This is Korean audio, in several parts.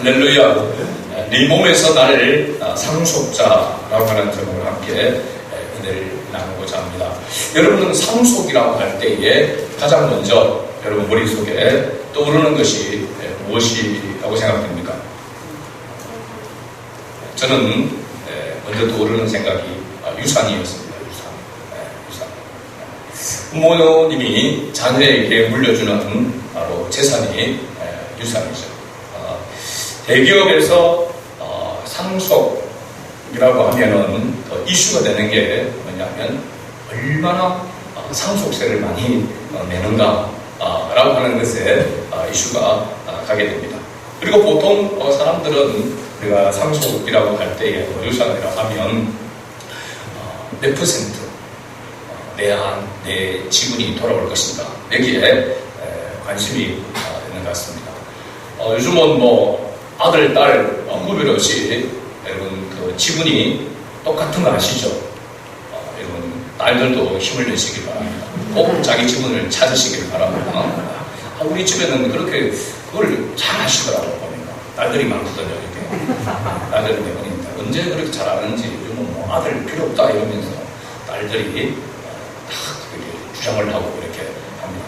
할렐루야. 네 몸에서 나를 상속자라고 하는 제목을 함께 은혜를 나누고자 합니다. 여러분은 상속이라고 할 때에 가장 먼저 여러분 머릿속에 떠오르는 것이 무엇이라고 생각됩니까? 저는 먼저 떠오르는 생각이 유산이었습니다. 유산. 부모님이 자녀에게 물려주는 바로 재산이 유산이죠. 대기업에서 상속이라고 하면은 이슈가 되는 게 뭐냐면 얼마나 상속세를 많이 내는가라고 하는 것에 이슈가 가게 됩니다. 그리고 보통 사람들은 우리가 상속이라고 할 때에 유산이라고 하면 몇 퍼센트 내 지분이 돌아올 것인가 여기에 관심이 있는 것 같습니다. 요즘은 뭐 아들, 딸 구별 없이 여러분 그 지분이 똑같은 거 아시죠? 여러분 딸들도 힘을 내시기 바랍니다. 꼭 자기 지분을 찾으시길 바랍니다. 우리 집에는 그렇게 그걸 잘 하시더라고요. 보니까 딸들이 많거든요. 이렇게 딸들이 보니까 언제 그렇게 잘 아는지 요즘은 뭐 아들 필요 없다 이러면서 딸들이 다 주장을 하고 이렇게 합니다.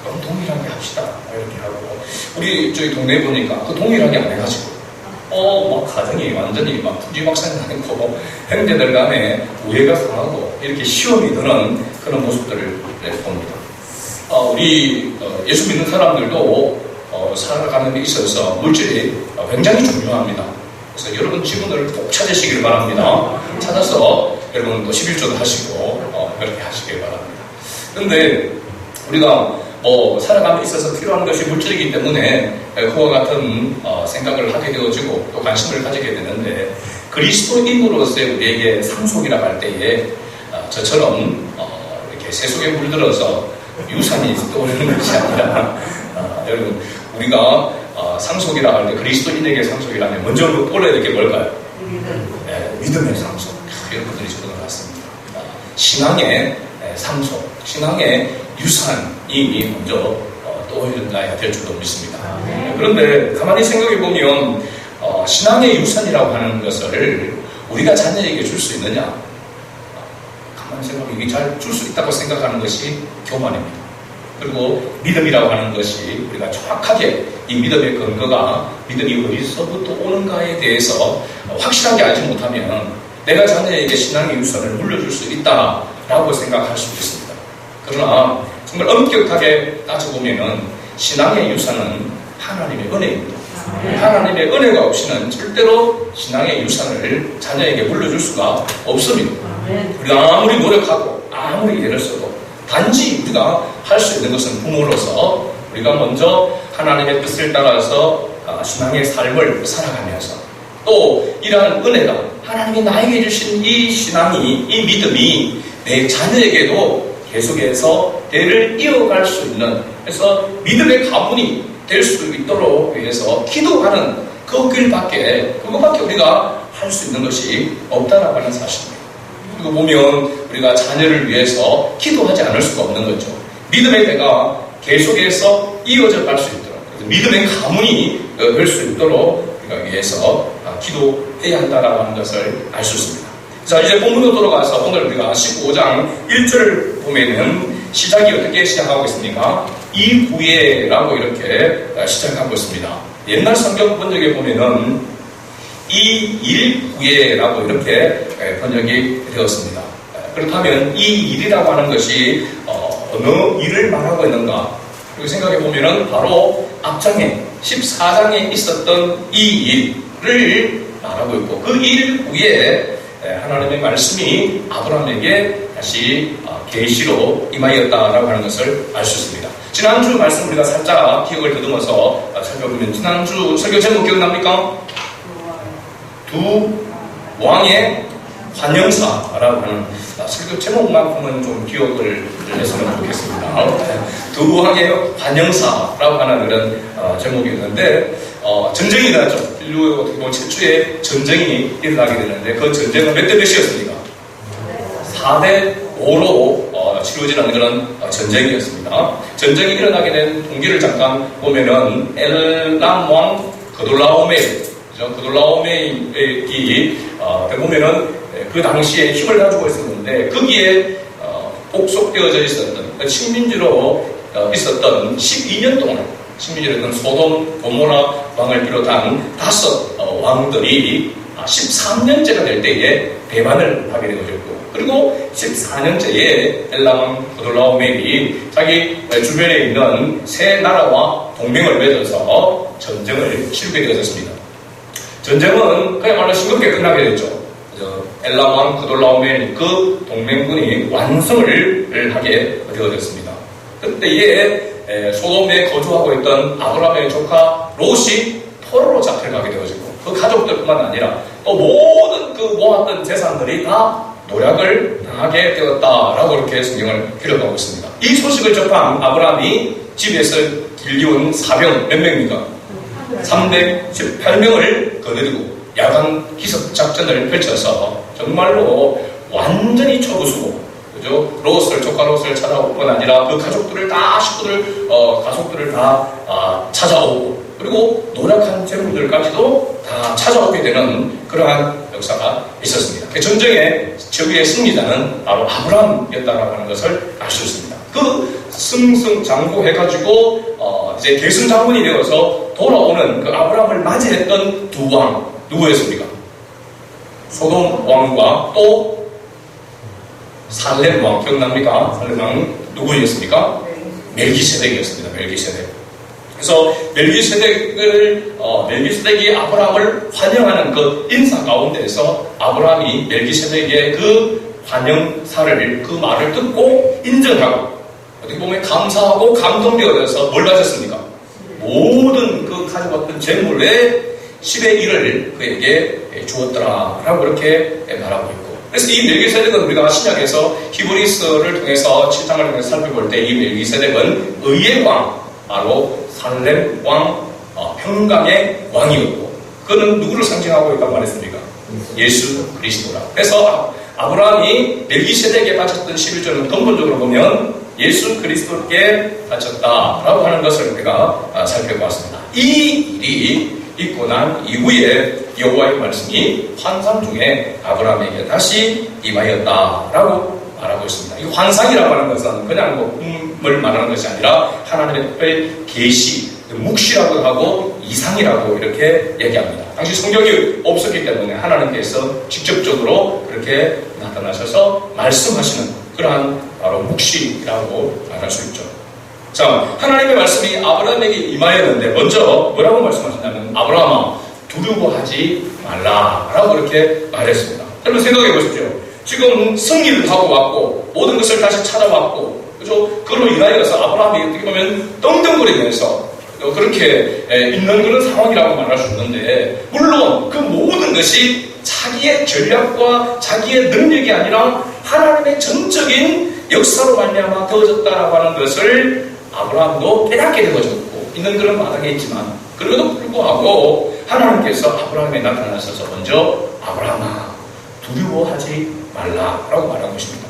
그럼 동일하게 합시다. 이렇게 하고. 우리 저희 동네에 보니까 그 동일하게 안 해가지고, 막 가정이 완전히 막 투지박산이 나고, 형제들 간에 우애가 상하고, 이렇게 시험이 드는 그런 모습들을 봅니다. 우리 예수 믿는 사람들도 살아가는 데 있어서 물질이 굉장히 중요합니다. 그래서 여러분 지분을 꼭 찾으시길 바랍니다. 찾아서 여러분 또 11조도 하시고, 그렇게 하시길 바랍니다. 그런데 우리가 살아감에 있어서 필요한 것이 물질이기 때문에 그와 같은 생각을 하게 되어지고 또 관심을 가지게 되는데 그리스도인으로서의 우리에게 상속이라고 할 때에 저처럼 이렇게 세속에 물들어서 유산이 떠오르는 것이 아니라 여러분 우리가 상속이라고 할 때 그리스도인에게 상속이라면 먼저 떠올려야 될 게 뭘까요? 믿음의 상속. 여러분들이 저도 같습니다. 신앙의 상속, 신앙의 유산이 먼저 떠올려야 될 줄도 믿습니다. 그런데 가만히 생각해 보면 신앙의 유산이라고 하는 것을 우리가 자녀에게 줄 수 있느냐? 가만히 생각해 이게 잘 줄 수 있다고 생각하는 것이 교만입니다. 그리고 믿음이라고 하는 것이 우리가 정확하게 이 믿음의 근거가 믿음이 어디서부터 오는가에 대해서 확실하게 알지 못하면 내가 자녀에게 신앙의 유산을 물려줄 수 있다라고 생각할 수도 있습니다. 그러나 정말 엄격하게 따져보면은 신앙의 유산은 하나님의 은혜입니다. 하나님의 은혜가 없이는 절대로 신앙의 유산을 자녀에게 물려줄 수가 없습니다. 우리가 아무리 노력하고 아무리 애를 써도 단지 우리가 할 수 있는 것은 부모로서 우리가 먼저 하나님의 뜻을 따라서 신앙의 삶을 살아가면서 또 이러한 은혜가 하나님이 나에게 주신 이 신앙이 이 믿음이 내 자녀에게도 계속해서 대를 이어갈 수 있는 그래서 믿음의 가문이 될 수 있도록 위해서 기도하는 그것밖에 우리가 할 수 있는 것이 없다라고 하는 사실입니다. 그리고 보면 우리가 자녀를 위해서 기도하지 않을 수가 없는 거죠. 믿음의 대가 계속해서 이어져 갈 수 있도록 믿음의 가문이 될 수 있도록 우리가 위해서 기도해야 한다라고 하는 것을 알 수 있습니다. 자, 이제 본문으로 돌아가서 오늘 우리가 15장 1절을 보면은 시작이 어떻게 시작하고 있습니까? 이후에라고 이렇게 시작하고 있습니다. 옛날 성경 번역에 보면은 이 일 후에라고 이렇게 번역이 되었습니다. 그렇다면 이 일이라고 하는 것이 어느 일을 말하고 있는가? 그리고 생각해 보면은 바로 앞장에 14장에 있었던 이 일을 말하고 있고 그 일 후에 하나님의 말씀이 아브라함에게 다시 계시로 임하였다라고 하는 것을 알 수 있습니다. 지난주 말씀 우리가 살짝 기억을 더듬어서 살펴보면 지난주 설교 제목 기억납니까? 두 왕의 환영사라고 하는 설교 제목만큼은 좀 기억을 했으면 좋겠습니다. 두 왕의 환영사라고 하는 그런 제목이었는데 전쟁이 일어났죠. 인류 어떻게 보면 최초의 전쟁이 일어나게 되는데 그 전쟁은 몇 대 몇이었습니까? 4대5로 치루어지는 그런 전쟁이었습니다. 전쟁이 일어나게 된 동기를 잠깐 보면은 엘람 왕 그돌라오메이, 그죠? 그돌라오메이 보면은 그 당시에 힘을 가지고 있었는데 거기에 복속되어져 있었던 식민지로 있었던 12년 동안 식민지로 있던 소돔, 고모라 왕을 비롯한 5 왕들이 13년째가 될 때에 배반을 하게 되어졌고, 그리고 14년째에 엘람 그돌라오멜이 자기 주변에 있는 세 나라와 동맹을 맺어서 전쟁을 치르게 되었습니다. 전쟁은 그야말로 싱겁게 끝나게 됐죠. 엘람 왕 그돌라오멜 그 동맹군이 완성을 하게 되어졌습니다. 그때에 소돔에 거주하고 있던 아브라함의 조카 롯이 포로로 잡혀가게 되어지고, 그 가족들뿐만 아니라 또 모든 그 모았던 재산들이 다 노략을 당하게 되었다라고 이렇게 성경을 기록하고 있습니다. 이 소식을 접한 아브라함이 집에서 길리온 사병 몇 명입니까? 318명을 거느리고 야간 기습 작전을 펼쳐서 정말로 완전히 초부수고, 그죠? 조카 롯을 찾아올 뿐 아니라 그 가족들을 다 가족들을 다 찾아오고, 그리고 노력한 재물들까지도 다 찾아오게 되는 그러한 역사가 있었습니다. 그 전쟁의 저기의 승리자는 바로 아브라함이었다라고 하는 것을 알 수 있습니다. 그 승승장구해가지고 이제 계승장군이 되어서 돌아오는 그 아브라함을 맞이했던 2 왕, 누구였습니까? 소돔 왕과 또 살렘 왕, 기억납니까? 살렘 왕 누구였습니까? 멜기세덱이었습니다. 멜기세덱. 그래서 멜기세덱이 아브라함을 환영하는 그 인사 가운데에서 아브라함이 멜기세덱의 그 환영사를, 그 말을 듣고 인정하고, 어떻게 보면 감사하고 감동되어서 뭘 가졌습니까? 모든 그 가져왔던 재물의 10의 1을 그에게 주었더라라고 이렇게 말하고 있고, 그래서 이 멜기세덱은 우리가 신약에서 히브리서를 통해서 7장을 통해서 살펴볼 때 이 멜기세덱은 의의 왕, 바로 살렘 왕, 평강의 왕이었고, 그는 누구를 상징하고 있다고 말했습니까? 예수 그리스도라. 그래서 아브라함이 멜기세덱에 바쳤던 11조는 근본적으로 보면 예수 그리스도께 바쳤다라고 하는 것을 우리가 살펴보았습니다. 이 일이 있고 난 이후에 여호와의 말씀이 환상 중에 아브라함에게 다시 임하였다라고 말하고 있습니다. 이 환상이라고 하는 것은 그냥 꿈을 말하는 것이 아니라 하나님의 특별 계시, 묵시라고 하고 이상이라고 이렇게 얘기합니다. 당시 성경이 없었기 때문에 하나님께서 직접적으로 그렇게 나타나셔서 말씀하시는 그러한 바로 묵시라고 말할 수 있죠. 자, 하나님의 말씀이 아브라함에게 임하였는데 먼저 뭐라고 말씀하셨냐면 아브라함아 두려워하지 말라라고 이렇게 말했습니다. 여러분 생각해 보십시오. 지금 승리를 하고 왔고 모든 것을 다시 찾아왔고, 그죠? 그로 인하여서 아브라함이 어떻게 보면 떵떵거리면서 그렇게 있는 그런 상황이라고 말할 수 있는데, 물론 그 모든 것이 자기의 전략과 자기의 능력이 아니라 하나님의 전적인 역사로 말미암아 되어졌다라고 하는 것을 아브라함도 깨닫게 되어졌고 있는 그런 마당에 있지만, 그래도 불구하고 하나님께서 아브라함에 나타나셔서 먼저 아브라함아 두려워하지 말라라고 말한 것입니다.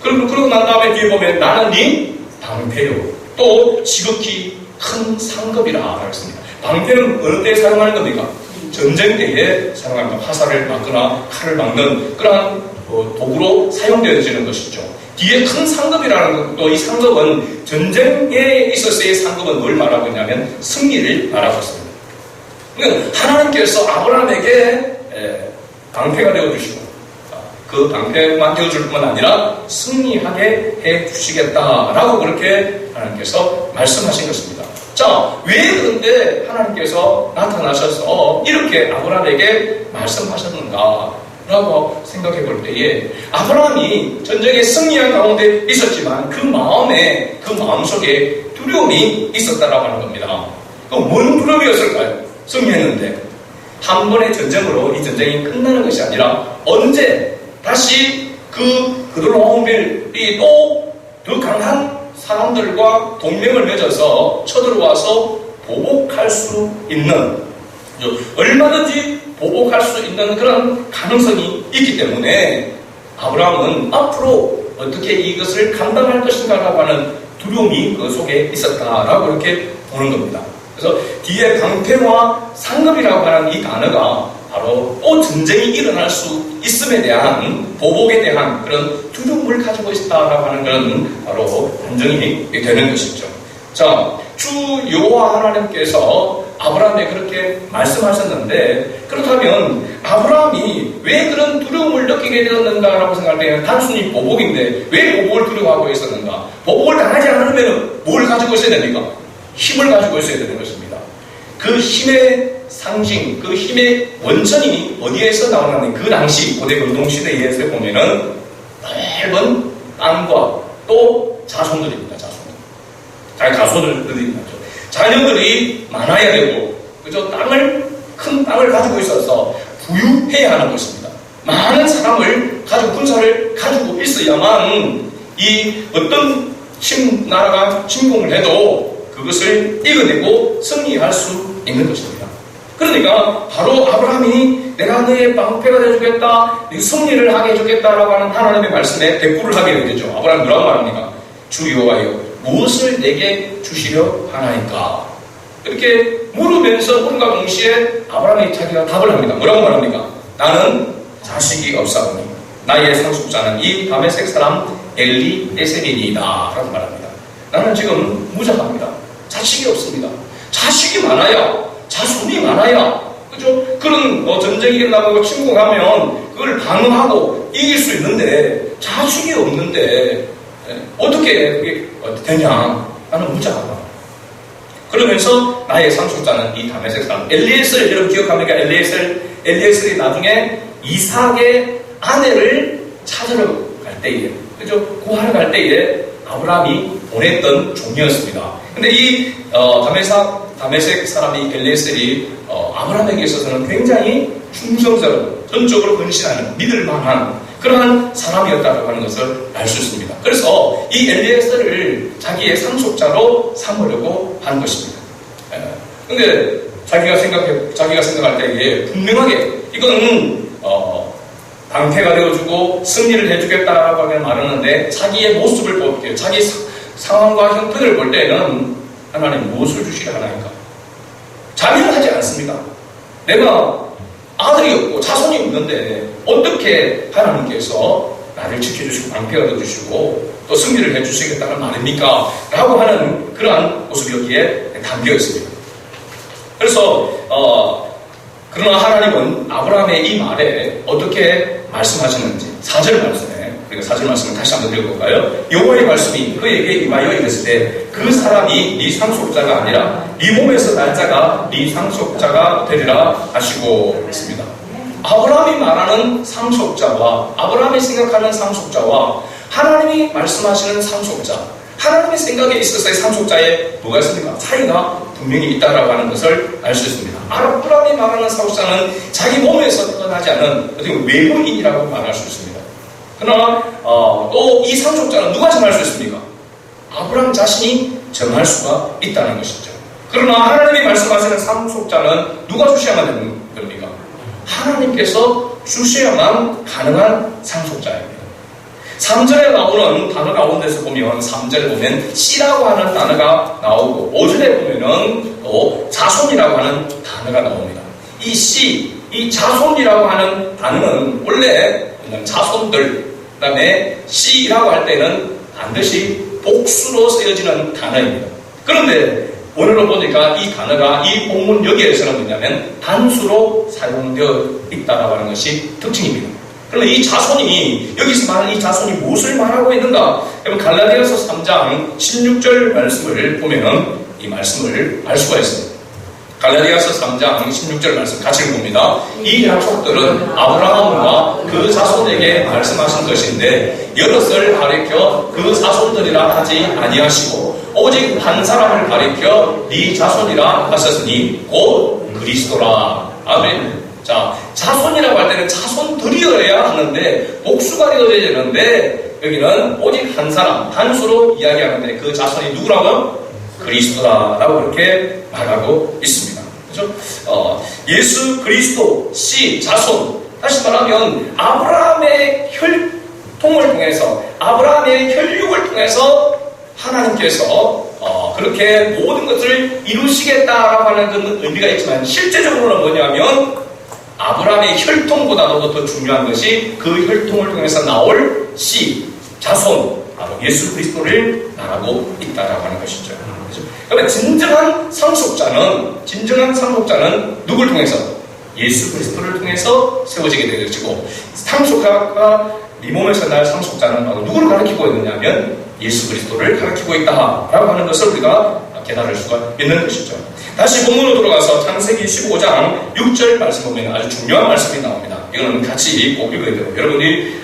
그러고 난 다음에 뒤에 보면 나는 네 방패요 또 지극히 큰 상급이라 했습니다. 방패는 어느 때에 사용하는 겁니까? 전쟁 때에 사용합니다. 화살을 막거나 칼을 막는 그러한 도구로 사용되어지는 것이죠. 뒤에 큰 상급이라는 것도, 이 상급은 전쟁에 있어서의 상급은 뭘 말하고 있냐면 승리를 말하고 있습니다. 그러니까 하나님께서 아브라함에게 방패가 되어주시고 그 방패만 되어줄 뿐만 아니라 승리하게 해주시겠다라고 그렇게 하나님께서 말씀하신 것입니다. 자, 왜 그런데 하나님께서 나타나셔서 이렇게 아브라함에게 말씀하셨는가 라고 생각해 볼 때에, 아브라함이 전쟁에 승리한 가운데 있었지만 그 마음속에 두려움이 있었다라고 하는 겁니다. 그럼 뭔 두려움이었을까요? 승리했는데 한 번의 전쟁으로 이 전쟁이 끝나는 것이 아니라 언제 다시 그돌라오멜이 또 더 강한 사람들과 동맹을 맺어서 쳐들어와서 보복할 수 있는, 얼마든지 보복할 수 있는 그런 가능성이 있기 때문에 아브라함은 앞으로 어떻게 이것을 감당할 것인가라고 하는 두려움이 그 속에 있었다라고 이렇게 보는 겁니다. 그래서 뒤에 방패와 상급이라고 하는 이 단어가 바로 또 전쟁이 일어날 수 있음에 대한 보복에 대한 그런 두려움을 가지고 있다라고 하는 그런 바로 단정이 되는 것이죠. 자, 주 여호와 하나님께서 아브라함에 그렇게 말씀하셨는데, 그렇다면 아브라함이 왜 그런 두려움을 느끼게 되었는가라고 생각할 때는 단순히 보복인데 왜 보복을 두려워하고 있었는가? 보복을 당하지 않으면 뭘 가지고 있어야 됩니까? 힘을 가지고 있어야 되는 것입니다. 그 힘의 상징, 그 힘의 원천이 어디에서 나오냐면 그 당시 고대 근동시대에서 보면은 넓은 땅과 또 자손들입니다. 자손들입니다. 자녀들이 많아야 되고, 그죠? 큰 땅을 가지고 있어서 부유해야 하는 것입니다. 많은 사람을 가지고 군사를 가지고 있어야만 이 어떤 나라가 침공을 해도 그것을 이겨내고 승리할 수 있는 것입니다. 그러니까 바로 아브라함이 내가 너의 방패가 되어주겠다, 승리를 하게 해주겠다라고 하는 하나님의 말씀에 대꾸를 하게 되죠. 아브라함이 뭐라고 말합니까? 주 여호와여, 무엇을 내게 주시려 하나이까? 이렇게 물으면서 물음과 동시에 아브라함이 자기가 답을 합니다. 뭐라고 말합니까? 나는 자식이 없사오니 나의 상속자는 이 다메섹 사람 엘리에셀이니이다 라고 말합니다. 나는 지금 무자합니다. 자식이 없습니다. 자식이 많아야, 자손이 많아야, 그죠? 그런 전쟁이 일어나고 침공하면 그걸 방어하고 이길 수 있는데 자식이 없는데 어떻게 그게 되냐? 나는 무자하다. 그러면서 나의 상속자는 이 다메섹 사람 엘리에셀, 여러분 기억합니까? 엘리에셀이 나중에 이삭의 아내를 찾으러 갈 때에, 그죠? 구하러 갈 때에 아브라함이 보냈던 종이었습니다. 근데 이 다메섹 사람이 엘리에셀이 아브라함에게 있어서는 굉장히 충성스러운, 전적으로 헌신하는, 믿을만한 그러한 사람이었다고 하는 것을 알 수 있습니다. 그래서 이 엘리에셀을 자기의 상속자로 삼으려고 하는 것입니다. 근데 자기가 생각할 때에 분명하게 이거는 방패가 되어주고 승리를 해주겠다라고 말하는데 자기의 모습을 볼 때, 자기 상황과 형편을 볼 때는 하나님 무엇을 주시려 하나니까? 자비는 하지 않습니다. 내가 아들이 없고 자손이 없는데 어떻게 하나님께서 나를 지켜주시고 방패가 되어주시고 또 승리를 해주시겠다는 말입니까? 라고 하는 그러한 모습이 여기에 담겨 있습니다. 그래서 그러나 하나님은 아브라함의 이 말에 어떻게 말씀하시는지 4절 말씀에, 우리가 4절 말씀을 다시 한번 읽어볼까요? 여호와의 말씀이 그에게 임하여 이르실 때 그 사람이 네 상속자가 아니라 네 몸에서 날 자가 네 상속자가 되리라 하시고 있습니다. 아브라함이 말하는 상속자와 아브라함이 생각하는 상속자와 하나님이 말씀하시는 상속자, 하나님의 생각에 있어서의 상속자에 뭐가 있습니까? 차이가 분명히 있다라고 하는 것을 알 수 있습니다. 아브라함이 말하는 상속자는 자기 몸에서 태어나지 않은 어떻게 외부인이라고 말할 수 있습니다. 그러나 또 이 상속자는 누가 정할 수 있습니까? 아브라함 자신이 정할 수가 있다는 것이죠. 그러나 하나님이 말씀하시는 상속자는 누가 주셔야만 되는 겁니까? 하나님께서 주셔야만 가능한 상속자입니다. 3절에 나오는 단어 가운데서 보면 3절에 보면 씨라고 하는 단어가 나오고 5절에 보면은 또 자손이라고 하는 단어가 나옵니다. 이 씨, 이 자손이라고 하는 단어는 원래 자손들, 그 다음에 씨라고 할 때는 반드시 복수로 쓰여지는 단어입니다. 그런데 오늘로 보니까 이 단어가 이 본문 여기에서는 뭐냐면 단수로 사용되어 있다고 하는 것이 특징입니다. 그러면 이 자손이, 여기서 말하는 이 자손이 무엇을 말하고 있는가? 여러분 갈라디아서 3장 16절 말씀을 보면은 이 말씀을 알 수가 있습니다. 갈라디아서 3장 16절 말씀 같이 읽어봅니다. 이 약속들은 아브라함과 그 자손에게 말씀하신 것인데 여럿을 가리켜 그 자손들이라 하지 아니하시고 오직 한 사람을 가리켜 네 자손이라 하셨으니 곧 그리스도라. 아멘. 자, 자손이라고 할 때는 자손들이어야 하는데 복수가 되어야 되는데 여기는 오직 한 사람, 단수로 이야기하는데 그 자손이 누구라고요? 그리스도라고 그렇게 말하고 있습니다. 그렇죠? 예수 그리스도 씨 자손, 다시 말하면 아브라함의 혈통을 통해서, 아브라함의 혈육을 통해서 하나님께서 그렇게 모든 것을 이루시겠다라고 하는 그런 의미가 있지만 실제적으로는 뭐냐면 아브라함의 혈통보다도 더 중요한 것이 그 혈통을 통해서 나올 씨, 자손, 바로 예수 그리스도를 말하고 있다라고 하는 것이죠. 그러면 진정한 상속자는 누굴 통해서? 예수 그리스도를 통해서 세워지게 되는 것이고, 상속자가 네 몸에서 날 상속자는 바로 누구를 가리키고 있느냐면 예수 그리스도를 가리키고 있다라고 하는 것을 우리가 깨달을 수가 있는 것이죠. 다시 본문으로 들어가서 창세기 15장 6절 말씀 보면 아주 중요한 말씀이 나옵니다. 이거는 같이 꼭 읽어야 돼요. 여러분이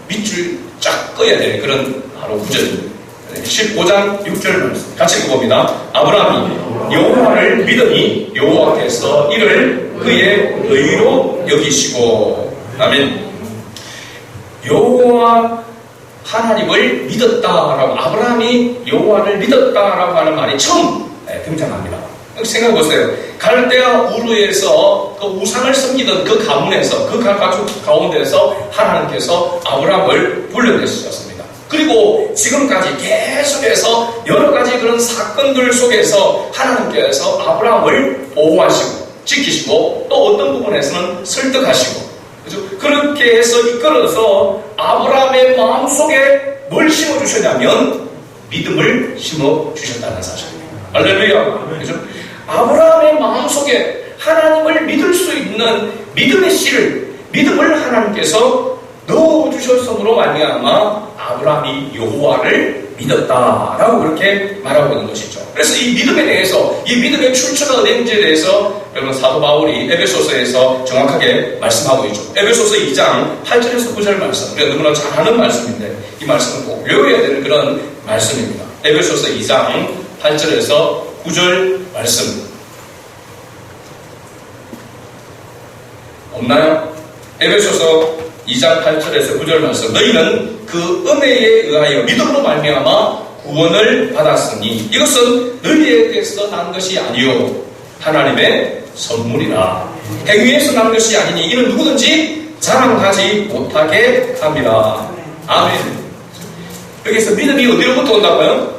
밑줄 쫙 꺼야 될 그런 바로 구절입니다. 15장 6절 말씀 같이 읽어봅니다. 아브라함이 여호와를 믿으니 여호와께서 이를 그의 의로 여기시고. 아멘. 여호와 하나님을 믿었다라고, 아브라함이 여호와를 믿었다라고 하는 말이 처음 등장합니다. 생각해보세요. 갈대아 우르에서 그 우상을 섬기던 그 가문에서, 그 가족 가운데서 하나님께서 아브라함을 불러내셨습니다. 그리고 지금까지 계속해서 여러 가지 그런 사건들 속에서 하나님께서 아브라함을 보호하시고 지키시고 또 어떤 부분에서는 설득하시고, 그렇죠? 그렇게 해서 이끌어서 아브라함의 마음속에 뭘 심어주셨냐면 믿음을 심어주셨다는 사실입니다. 할렐루야. 그렇죠? 아브라함의 마음속에 하나님을 믿을 수 있는 믿음의 씨를, 믿음을 하나님께서 넣어주셨으므로 말미암아 아브라함이 여호와를 믿었다라고 그렇게 말하고 있는 것이죠. 그래서 이 믿음에 대해서, 이 믿음의 출처가 어딘지에 대해서 여러분 사도 바울이 에베소서에서 정확하게 말씀하고 있죠. 에베소서 2장 8절에서 9절 말씀, 우리가 너무나 잘 아는 말씀인데 이 말씀은 꼭 외워야 되는 그런 말씀입니다. 에베소서 2장 8절에서 9절 말씀 없나요? 에베소서 2장 8절에서 9절 말씀, 너희는 그 은혜에 의하여 믿음으로 말미암아 구원을 받았으니 이것은 너희에게서 난 것이 아니요 하나님의 선물이라. 행위에서 난 것이 아니니 이는 누구든지 자랑하지 못하게 합니다. 아멘. 여기서 믿음이 어디로부터 온다고요?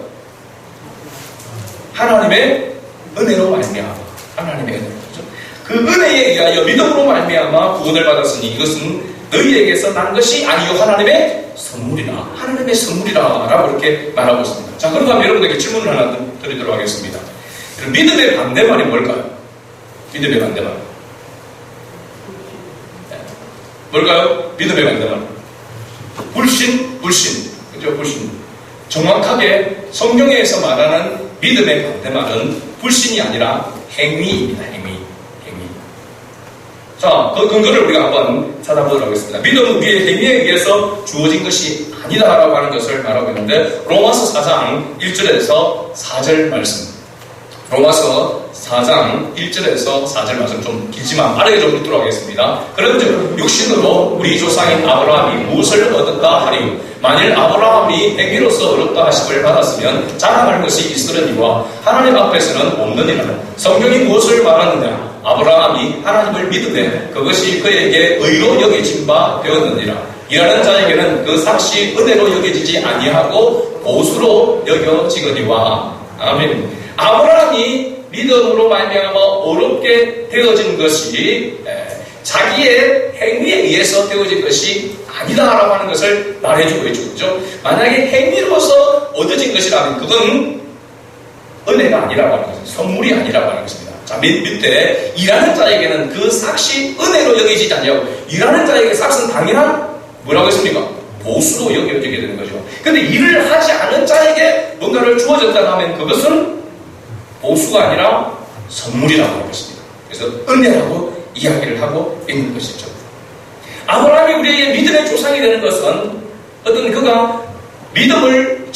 하나님의 은혜로 말미암아. 하나님의 은혜로. 그 은혜에 의하여 믿음으로 말미암아 구원을 받았으니 이것은 너희에게서 난 것이 아니요 하나님의 선물이라. 하나님의 선물이라 라고 이렇게 말하고 있습니다. 자, 그러면 여러분에게 질문을 하나 드리도록 하겠습니다. 믿음의 반대말이 뭘까요? 믿음의 반대말 뭘까요? 믿음의 반대말 불신. 그죠? 불신. 정확하게 성경에서 말하는 믿음의 반대말은 불신이 아니라 행위입니다. 행위. 자, 그 근거를 우리가 한번 찾아보도록 하겠습니다. 믿음은 우리의 행위에 의해서 주어진 것이 아니다라고 하는 것을 말하고 있는데, 로마서 4장 1절에서 4절 말씀. 로마서 4장 1절에서 4절 말씀 좀 길지만 빠르게 좀 읽도록 하겠습니다. 그런즉 육신으로 우리 조상인 아브라함이 무엇을 얻었다 하리요. 만일 아브라함이 행위로서 얻었다 하심을 받았으면 자랑할 것이 있으려니와 하나님 앞에서는 없느니라. 성경이 무엇을 말하느냐? 아브라함이 하나님을 믿으되 그것이 그에게 의로 여겨진 바 되었느니라. 일하는 자에게는 그 삭시 은혜로 여겨지지 아니하고 보수로 여겨지거니와. 아멘. 아브라함이 믿음으로 말미암아 어렵게 되어진 것이 자기의 행위에 의해서 되어진 것이 아니다라고 하는 것을 말해주고 있죠. 그렇죠? 만약에 행위로서 얻어진 것이라면 그건 은혜가 아니라고 하는 것입니다. 선물이 아니라고 하는 것입니다. 자, 밑에 일하는 자에게는 그 삭시 은혜로 여기지지 않냐고. 일하는 자에게 삭은 당연한 뭐라고 했습니까? 보수로 여겨지게 되는 거죠. 근데 일을 하지 않은 자에게 뭔가를 주어졌다 하면 그것은 보수가 아니라 선물이라고 하는 것입니다. 그래서 은혜라고 이야기를 하고 있는 것이죠. 아브라함이 우리에게 믿음의 조상이 되는 것은 어떤 그가 믿음을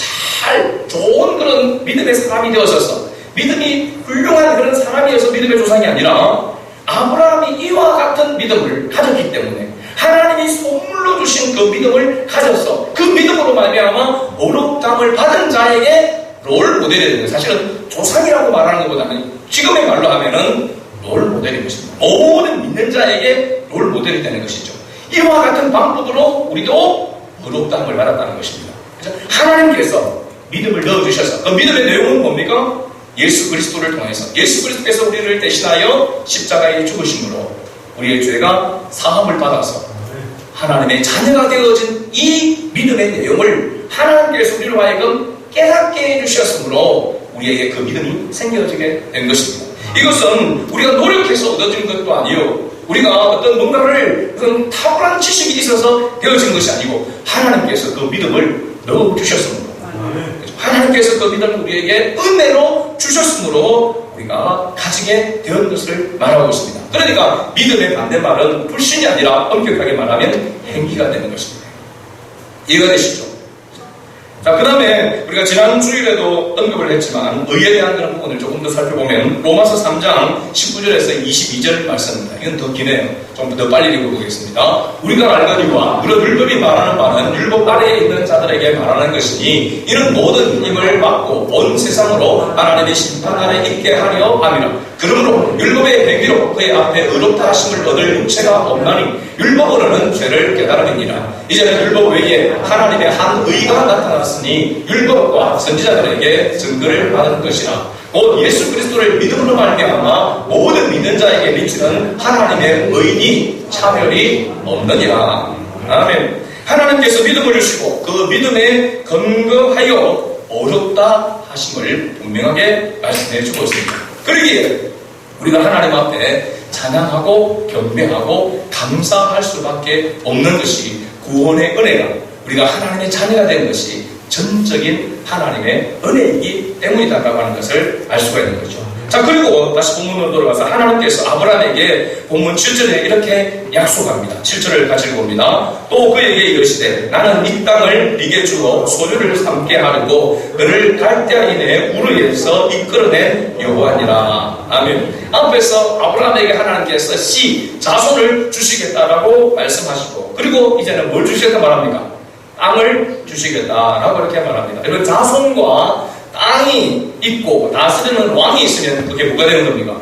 좋은 그런 믿음의 사람이 되어서서 믿음이 훌륭한 그런 사람이어서 믿음의 조상이 아니라 아브라함이 이와 같은 믿음을 가졌기 때문에 하나님이 선물로 주신 그 믿음을 가져서 그 믿음으로 말미암아 어렵담을 받은 자에게 롤 모델이 되는 거예요. 사실은 조상이라고 말하는 것보다는 지금의 말로 하면은 롤 모델인 것입니다. 모든 믿는 자에게 롤 모델이 되는 것이죠. 이와 같은 방법으로 우리도 어렵담을 받았다는 것입니다. 그래서 하나님께서 믿음을 넣어주셔서 그 믿음의 내용은 뭡니까? 예수 그리스도를 통해서 예수 그리스도께서 우리를 대신하여 십자가에 죽으심으로 우리의 죄가 사함을 받아서 하나님의 자녀가 되어진 이 믿음의 내용을 하나님께서 우리로 하여금 깨닫게 해주셨으므로 우리에게 그 믿음이 생겨지게 된 것입니다. 이것은 우리가 노력해서 얻어진 것도 아니요, 우리가 어떤 뭔가를 그런 탁월한 지식이 있어서 되어진 것이 아니고 하나님께서 그 믿음을 넣어주셨습니다. 하나님께서 그 믿음을 우리에게 은혜로 주셨으므로 우리가 가지게 된 것을 말하고 있습니다. 그러니까 믿음의 반대말은 불신이 아니라 엄격하게 말하면 행위가 되는 것입니다. 이해가 되시죠? 자, 그 다음에 우리가 지난 주일에도 언급을 했지만 의에 대한 그런 부분을 조금 더 살펴보면 로마서 3장 19절에서 22절 말씀입니다. 이건 더 기네요. 좀 더 빨리 읽어보겠습니다. 우리가 알거니와 무릇 율법이 말하는 바는 율법 아래에 있는 자들에게 말하는 것이니 이는 모든 힘을 받고 온 세상으로 하나님의 심판 아래 있게 하려 함이라. 그러므로 율법의 행위로 그의 앞에 의롭다 하심을 얻을 육체가 없나니 율법으로는 죄를 깨달음이니라. 이제는 율법 외에 하나님의 한 의가 나타났으니 율법과 선지자들에게 증거를 받은 것이라. 곧 예수 그리스도를 믿음으로 말미암아 모든 믿는 자에게 미치는 하나님의 의인이 차별이 없느니라. 아멘. 하나님께서 믿음을 주시고 그 믿음에 근거하여 어렵다 하심을 분명하게 말씀해 주고 있습니다. 그러기에 우리가 하나님 앞에 찬양하고 경배하고 감사할 수밖에 없는 것이 구원의 은혜가 우리가 하나님의 자녀가 된 것이 전적인 하나님의 은혜이기 때문이다라고 하는 것을 알 수가 있는 거죠. 자, 그리고 다시 본문으로 돌아가서 하나님께서 아브라함에게 본문 7절에 이렇게 약속합니다. 7절을 같이 읽어봅니다. 또 그에게 이르시되 나는 이 땅을 네게 주어 소유를 삼게 하려고 그를 갈대아인의 우르에서 이끌어낸 여호와니라. 아멘. 앞에서 아브라함에게 하나님께서 자손을 주시겠다라고 말씀하시고 그리고 이제는 뭘 주시겠다 말합니까? 땅을 주시겠다라고 이렇게 말합니다. 여러분, 자손과 땅이 있고 다스리는 왕이 있으면 그게 뭐가 되는 겁니까?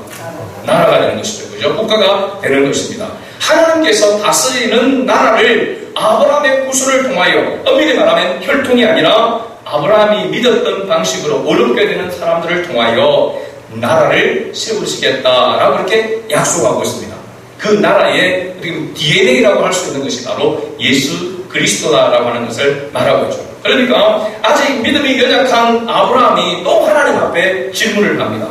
나라가 되는 것이죠. 그죠? 국가가 되는 것입니다. 하나님께서 다스리는 나라를 아브라함의 구슬을 통하여 엄밀히 말하면 혈통이 아니라 아브라함이 믿었던 방식으로 어렵게 되는 사람들을 통하여 나라를 세우시겠다라고 이렇게 약속하고 있습니다. 그 나라의 DNA라고 할 수 있는 것이 바로 예수 그리스도다라고 하는 것을 말하고 있죠. 그러니까 아직 믿음이 연약한 아브라함이 또 하나님 앞에 질문을 합니다.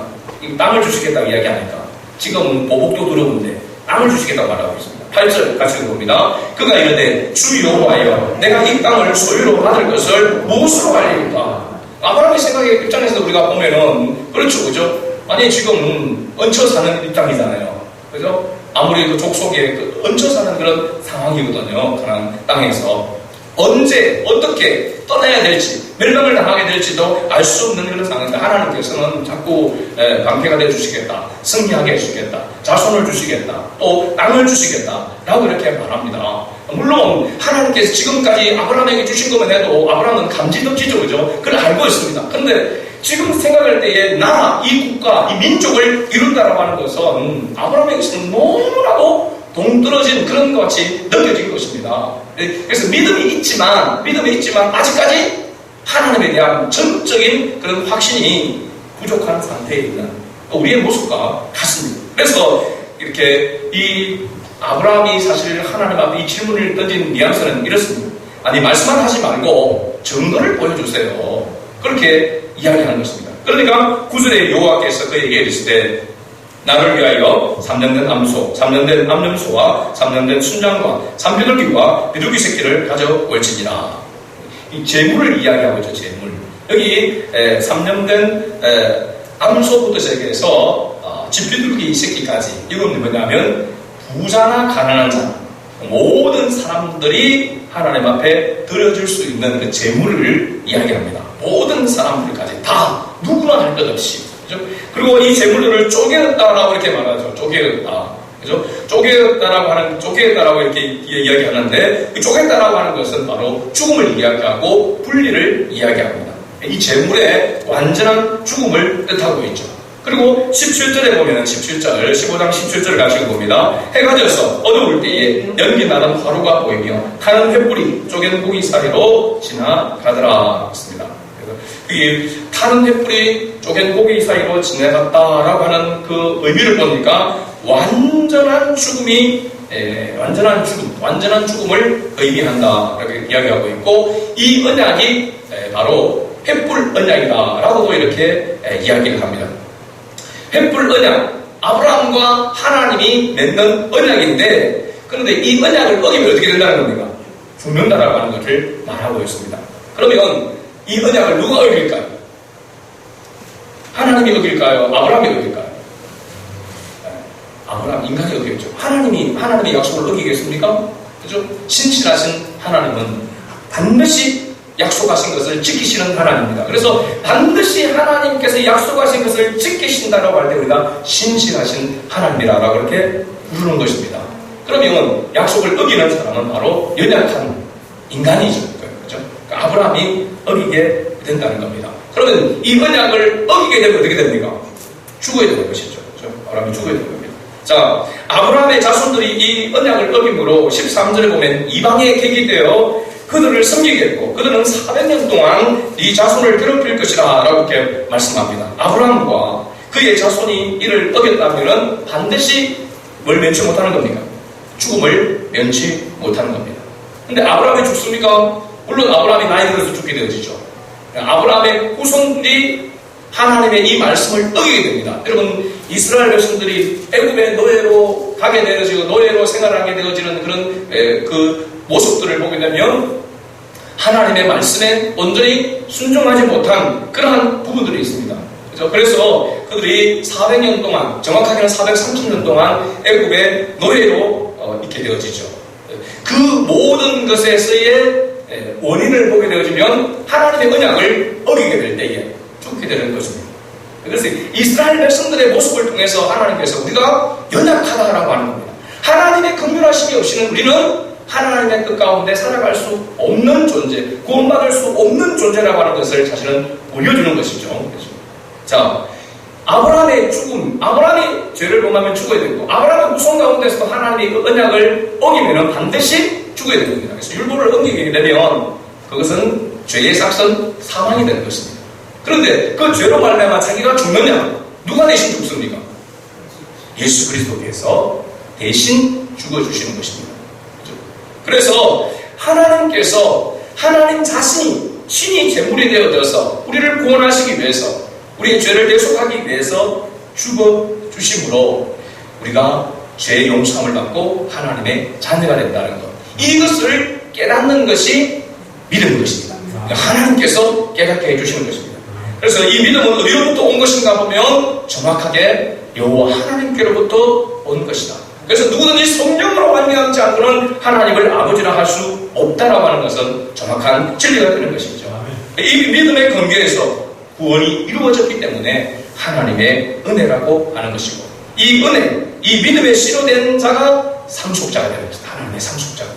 땅을 주시겠다고 이야기하니까 지금은 보복도 두려운데 땅을 주시겠다고 말하고 있습니다. 8절 같이 읽어봅니다. 그가 이르되 주 여호와여 내가 이 땅을 소유로 받을 것을 무엇으로 알리까? 아브라함의 생각의 입장에서 우리가 보면은 그렇죠, 그죠? 아니 지금 얹혀 사는 입장이잖아요, 그죠? 아무리 그 족속에 얹혀 사는 그런 상황이거든요. 그런 땅에서 언제 어떻게 떠나야 될지 멸망을 당하게 될지도 알 수 없는 그런 상황인데 하나님께서는 자꾸 방패가 되어주시겠다, 승리하게 해주시겠다, 자손을 주시겠다, 또 땅을 주시겠다 라고 이렇게 말합니다. 물론 하나님께서 지금까지 아브라함에게 주신 것만 해도 아브라함은 감지덕지죠, 그죠? 그걸 알고 있습니다. 그런데 지금 생각할 때에 이 국가, 이 민족을 이룬다라고 하는 것은 아브라함에게서는 너무나도 동떨어진 그런 것 같이 느껴진 것입니다. 그래서 믿음이 있지만 아직까지 하나님에 대한 전적인 그런 확신이 부족한 상태에 있는 우리의 모습과 같습니다. 그래서 이렇게 이 아브라함이 사실 하나님 앞에 이 질문을 던진 뉘앙스는 이렇습니다. 아니 말씀만 하지 말고 증거를 보여주세요. 그렇게 이야기하는 것입니다. 그러니까 9절에 여호와께서 그에게 이르시되 나를 위하여 3년 된 암소, 3년 된 암염소와 3년 된 순장과 3비둘기와 비둘기 새끼를 가져올지니라. 이 재물을 이야기하고 있죠. 재물. 여기 3년 된 암소부터 시작해서 집비둘기 새끼까지 이건 뭐냐면 부자나 가난한 자 모든 사람들이 하나님 앞에 드려줄 수 있는 그 재물을 이야기합니다. 모든 사람들까지 다 누구나 할 것 없이. 그죠? 그리고 이 재물들을 쪼개었다라고 이렇게 말하죠. 쪼개었다. 그죠? 쪼개었다라고 이렇게 이야기하는데, 이 쪼개었다라고 하는 것은 바로 죽음을 이야기하고 분리를 이야기합니다. 이 재물의 완전한 죽음을 뜻하고 있죠. 그리고 17절에 보면 15장 17절을 가지고 봅니다. 해가 져서 어두울 때에 연기 나는 화로가 보이며 타는 횃불이 쪼갠 고기 사이로 지나가더라 했습니다. 이 타는 횃불이 쪼갠 고기 사이로 지나갔다라고 하는 그 의미를 보니까 완전한 죽음을 의미한다 이렇게 이야기하고 있고, 이 언약이 바로 횃불 언약이다라고도 이렇게 이야기를 합니다. 횃불 언약, 아브라함과 하나님이 맺는 언약인데, 그런데 이 언약을 어기면 어떻게 된다는 겁니까? 죽는다라고 하는 것을 말하고 있습니다. 그러면 이 언약을 누가 어길까요? 하나님이 어길까요? 아브라함이 어길까요? 아브라함, 인간이 어기겠죠. 하나님의 약속을 어기겠습니까? 그죠? 신실하신 하나님은 반드시 약속하신 것을 지키시는 하나님입니다. 그래서 반드시 하나님께서 약속하신 것을 지키신다라고 할 때 우리가 신실하신 하나님이라고 그렇게 부르는 것입니다. 그러면 약속을 어기는 사람은 바로 연약한 인간이죠. 그죠? 그러니까 아브라함이 어기게 된다는 겁니다. 그러면 이 언약을 어기게 되면 어떻게 됩니까? 죽어야 되는 것이죠. 그죠? 아브라함이 죽어야 되는 겁니다. 자, 아브라함의 자손들이 이 언약을 어김으로 13절에 보면 이방에 객이되어 그들을 섬기겠고 그들은 400년 동안 이 자손을 괴롭힐 것이다 라고 이렇게 말씀합니다. 아브라함과 그의 자손이 이를 어겼다면 반드시 뭘 면치 못하는 겁니까? 죽음을 면치 못하는 겁니다. 근데 아브라함이 죽습니까? 물론 아브라함이 나이 들어서 죽게 되어지죠. 아브라함의 후손들이 하나님의 이 말씀을 어기게 됩니다. 여러분, 이스라엘 백성들이 애굽의 노예로 가게 되어지고 노예로 생활하게 되어지는 그런 그 모습들을 보게 되면 하나님의 말씀에 온전히 순종하지 못한 그러한 부분들이 있습니다. 그래서 그들이 400년 동안, 정확하게는 430년 동안 애굽의 노예로 있게 되어지죠. 그 모든 것에서의 원인을 보게 되어지면 하나님의 언약을 어기게 될 때에 죽게 되는 것입니다. 그래서 이스라엘 백성들의 모습을 통해서 하나님께서 우리가 연약하다라고 하는 겁니다. 하나님의 긍휼하심이 없이는 우리는 하나님의 뜻 가운데 살아갈 수 없는 존재, 구원받을 수 없는 존재라고 하는 것을 사실은 보여주는 것이죠. 자, 아브라함의 죽음, 아브라함이 죄를 범하면 죽어야 되고, 아브라함의 후손 가운데서도 하나님의 그 언약을 어기면 반드시 죽어야 됩니다. 그래서 율법을 어기게 되면 그것은 죄의 삭선, 사망이 되는 것입니다. 그런데 그 죄로 말미암아 자기가 죽느냐? 누가 대신 죽습니까? 예수 그리스도께서 대신 죽어주시는 것입니다. 그래서 하나님께서 하나님 자신이 신이 제물이 되어져서 우리를 구원하시기 위해서, 우리의 죄를 대속하기 위해서 죽어주심으로 우리가 죄의 용서함을 받고 하나님의 자녀가 된다는 것, 이것을 깨닫는 것이 믿음인 것입니다. 하나님께서 깨닫게 해주시는 것입니다. 그래서 이 믿음은 어디로부터 온 것인가 보면 정확하게 여호와 하나님께로부터 온 것이다. 그래서 누구든지 성령으로 말미암지 않고는 하나님을 아버지라 할 수 없다라고 하는 것은 정확한 진리가 되는 것이죠. 이 믿음의 근거에서 구원이 이루어졌기 때문에 하나님의 은혜라고 하는 것이고, 이 은혜, 이 믿음에 실효된 자가 상속자가 되는 것이다. 하나님의 상속자가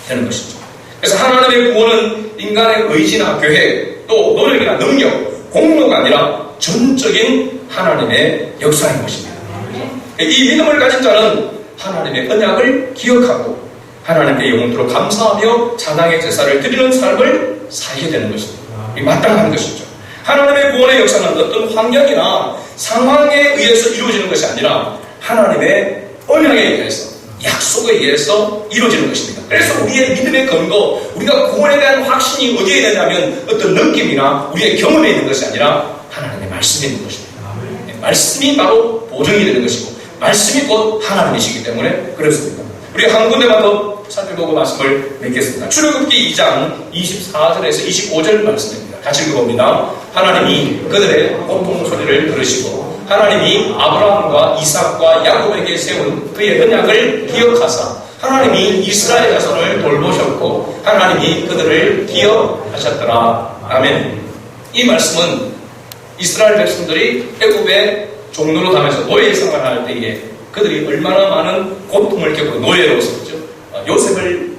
되는 것이죠. 그래서 하나님의 구원은 인간의 의지나 계획, 또 노력이나 능력, 공로가 아니라 전적인 하나님의 역사인 것입니다. 이 믿음을 가진 자는 하나님의 언약을 기억하고 하나님께 영원토록 감사하며 찬양의 제사를 드리는 삶을 살게 되는 것입니다. 이 마땅한 것이죠. 하나님의 구원의 역사는 어떤 환경이나 상황에 의해서 이루어지는 것이 아니라 하나님의 언약에 의해서, 약속에 의해서 이루어지는 것입니다. 그래서 우리의 믿음의 근거, 우리가 구원에 대한 확신이 어디에 있느냐면 어떤 느낌이나 우리의 경험에 있는 것이 아니라 하나님의 말씀에 있는 것입니다. 말씀이 바로 보증이 되는 것이고, 말씀이 곧 하나님이시기 때문에 그렇습니다. 우리 한 군데만 더 살펴보고 말씀을 맺겠습니다. 출애굽기 2장 24절에서 25절 말씀입니다. 같이 읽어봅니다. 하나님이 그들의 고통 소리를 들으시고 하나님이 아브라함과 이삭과 야곱에게 세운 그의 언약을 기억하사 하나님이 이스라엘 자손을 돌보셨고 하나님이 그들을 기억하셨더라. 아멘. 이 말씀은 이스라엘 백성들이 애굽의 종로로 가면서 노예 생활할 때에 그들이 얼마나 많은 고통을 겪고 노예로서죠. 요셉을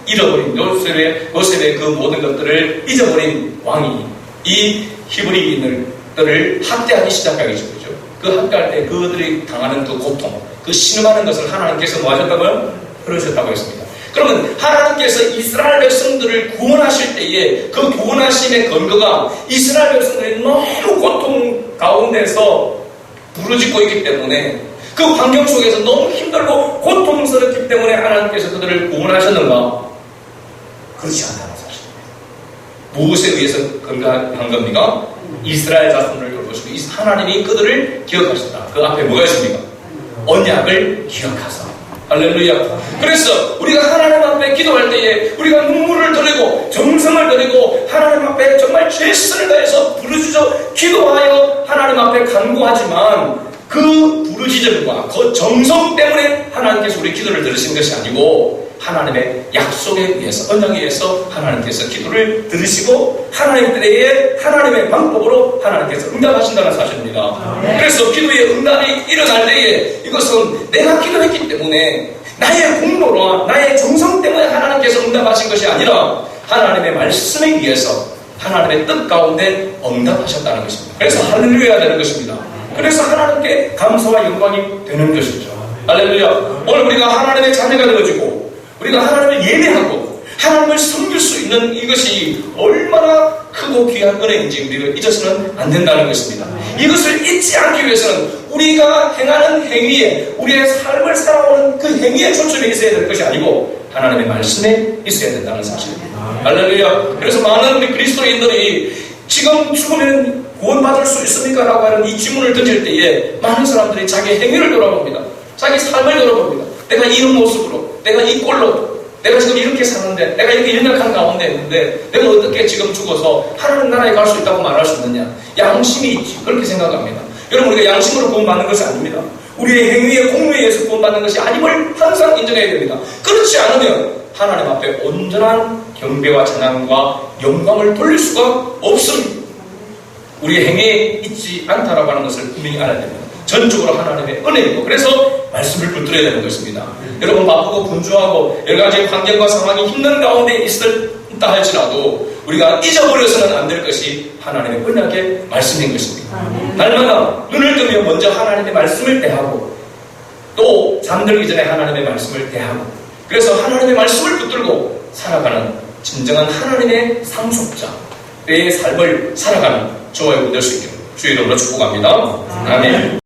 잃어버린, 요셉의 그 모든 것들을 잊어버린 왕이 이 히브리인들을 학대하기 시작하기 전이죠. 그 학대할 때 그들이 당하는 그 고통, 그 신음하는 것을 하나님께서 뭐 하셨다고요? 그러셨다고 했습니다. 그러면 하나님께서 이스라엘 백성들을 구원하실 때에 그 구원하심의 근거가 이스라엘 백성들이 너무 고통 가운데서 부르짖고 있기 때문에 그 환경 속에서 너무 힘들고 고통스럽기 때문에 하나님께서 그들을 구원하셨는가? 그렇지 않다는 사실입니다. 무엇에 의해서 근거한 겁니까? 이스라엘 자손을 돌보시고 하나님이 그들을 기억하셨다. 그 앞에 뭐가 있습니까? 언약을 기억하사. 할렐루야. 그래서 우리가 하나님 앞에 기도할 때에 우리가 눈물을 들이고 정성을 들이고 하나님 앞에 정말 최선을 다해서 부르짖어 기도하여 하나님 앞에 간구하지만 그 부르짖음과 그 정성 때문에 하나님께서 우리 기도를 들으신 것이 아니고 하나님의 약속에 의해서, 언약에 의해서 하나님께서 기도를 들으시고 하나님의 방법으로 하나님께서 응답하신다는 사실입니다. 그래서 기도의 응답이 일어날 때에 이것은 내가 기도했기 때문에 나의 공로로 나의 정성 때문에 하나님께서 응답하신 것이 아니라 하나님의 말씀에 의해서 하나님의 뜻 가운데 응답하셨다는 것입니다. 그래서 할렐루야 되는 것입니다. 그래서 하나님께 감사와 영광이 되는 것이죠. 할렐루야. 오늘 우리가 하나님의 자녀가 되어지고 우리가 하나님을 예배하고 하나님을 섬길 수 있는 이것이 얼마나 크고 귀한 은혜인지 우리가 잊어서는 안 된다는 것입니다. 이것을 잊지 않기 위해서는 우리가 행하는 행위에 우리의 삶을 살아오는 그 행위에 초점이 있어야 될 것이 아니고 하나님의 말씀에 있어야 된다는 사실입니다. 할렐루야. 그래서 많은 우리 그리스도인들이 지금 죽으면 구원받을 수 있습니까? 라고 하는 이 질문을 던질 때에 많은 사람들이 자기 행위를 돌아봅니다. 자기 삶을 돌아봅니다. 내가 이런 모습으로, 내가 이 꼴로, 내가 지금 이렇게 사는데, 내가 이렇게 연약한 가운데 있는데 내가 어떻게 지금 죽어서 하나님 나라에 갈 수 있다고 말할 수 있느냐? 양심이 있지. 그렇게 생각합니다. 여러분, 우리가 양심으로 구원받는 것이 아닙니다. 우리의 행위의 공로에 의해서 구원받는 것이 아님을 항상 인정해야 됩니다. 그렇지 않으면 하나님 앞에 온전한 경배와 찬양과 영광을 돌릴 수가 없습니다. 우리의 행위에 있지 않다라고 하는 것을 분명히 알아야 됩니다. 전적으로 하나님의 은혜이고 그래서 말씀을 붙들어야 되는 것입니다. 여러분 바쁘고 분주하고 여러 가지 환경과 상황이 힘든 가운데 있다 할지라도 우리가 잊어버려서는 안 될 것이 하나님의 언약의 말씀인 것입니다. 날마다 눈을 뜨면 먼저 하나님의 말씀을 대하고 또 잠들기 전에 하나님의 말씀을 대하고 그래서 하나님의 말씀을 붙들고 살아가는 진정한 하나님의 상속자의 삶을 살아가는 저와 여러분 될 수 있기를 주의 이름으로 축복합니다. 아멘.